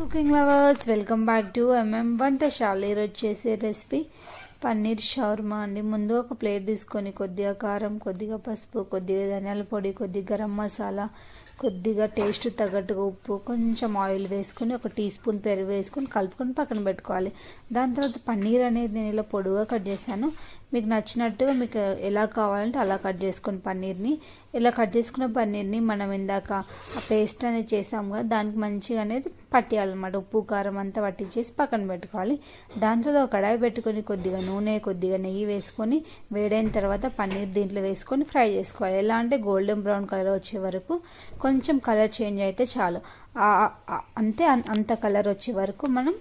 Cooking lovers welcome back to Vantasala. ఈరోజు చేసే recipe paneer shawarma అండి. ముందు ఒక ప్లేట్ తీసుకొని కొద్దిగా కారం, కొద్దిగా పసుపు, కొద్దిగా ధనియాల పొడి, కొద్దిగా గరం మసాలా, కొద్దిగా టేస్ట్ తగ్గట్టుగా ఉప్పు, కొంచెం ఆయిల్ వేసుకొని ఒక టీ స్పూన్ పెరుగు వేసుకొని కలుపుకొని పక్కన పెట్టుకోవాలి. దాని తర్వాత పన్నీర్ అనేది నేను ఇలా పొడుగా కట్ చేశాను. మీకు నచ్చినట్టుగా మీకు ఎలా కావాలంటే అలా కట్ చేసుకొని పన్నీర్ని ఇలా కట్ చేసుకున్న పన్నీర్ని మనం ఇందాక ఆ పేస్ట్ అనేది చేసాము కదా, దానికి మంచిగా అనేది పట్టియాలన్నమాట. ఉప్పు కారం అంతా పట్టించేసి పక్కన పెట్టుకోవాలి. దాంతో ఒక కడాయి పెట్టుకొని కొద్దిగా నూనె, కొద్దిగా నెయ్యి వేసుకొని వేడైన తర్వాత పన్నీర్ దీంట్లో వేసుకొని ఫ్రై చేసుకోవాలి. ఎలా అంటే గోల్డెన్ బ్రౌన్ కలర్ వచ్చే వరకు, కొంచెం కలర్ చేంజ్ అయితే చాలు, అంతే, అంత కలర్ వచ్చే వరకు మనం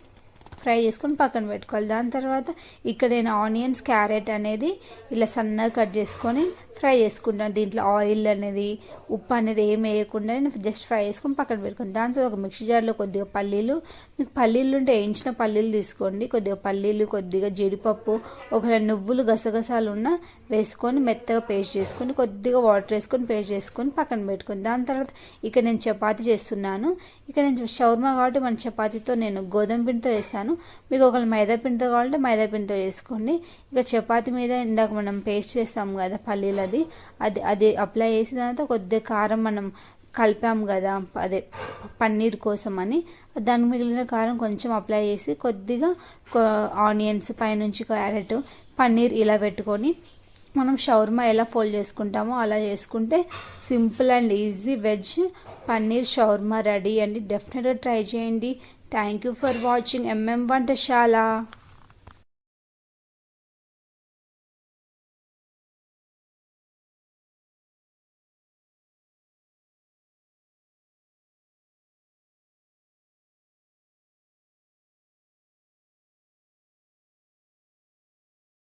ఫ్రై చేసుకొని పక్కన పెట్టుకోవాలి. దాని తర్వాత ఇక్కడ నేను ఆనియన్స్, క్యారెట్ అనేది ఇలా సన్నగా కట్ చేసుకొని ఫ్రై చేసుకుంటాను. దీంట్లో ఆయిల్ అనేది, ఉప్పు అనేది ఏమి వేయకుండా జస్ట్ ఫ్రై చేసుకొని పక్కన పెట్టుకోండి. దాంతో ఒక మిక్సీ జార్లో కొద్దిగా పల్లీలు, మీకు పల్లీలు ఉంటే వేయించిన పల్లీలు తీసుకోండి, కొద్దిగా పల్లీలు, కొద్దిగా జీడిపప్పు, ఒక నువ్వులు, గసగసాలు ఉన్న వేసుకొని మెత్తగా పేస్ట్ చేసుకొని కొద్దిగా వాటర్ వేసుకొని పేస్ట్ చేసుకొని పక్కన పెట్టుకోండి. దాని తర్వాత ఇక్కడ నేను చపాతీ చేస్తున్నాను. ఇక్కడ నేను షవర్మా కాబట్టి మన చపాతీతో నేను గోధుమ పిండితో వేస్తాను. మీకు ఒకవేళ మైదా పిండితో కావాలంటే మైదా పిండితో వేసుకోండి. ఇక చపాతీ మీద ఇందాక మనం పేస్ట్ చేస్తాము కదా పల్లీలు, అది అప్లై చేసిన తర్వాత కొద్దిగా కారం మనం కలిపాము కదా అదే పన్నీర్ కోసం అని, దానికి మిగిలిన కారం కొంచెం అప్లై చేసి కొద్దిగా ఆనియన్స్, పైనుంచి క్యారెట్, పన్నీర్ ఇలా పెట్టుకొని మనం షవర్మా ఎలా ఫోల్డ్ చేసుకుంటామో అలా చేసుకుంటే simple and easy veg paneer shawarma ready అండి. డెఫినెట్గా ట్రై చేయండి. Thank you for watching వంటశాల.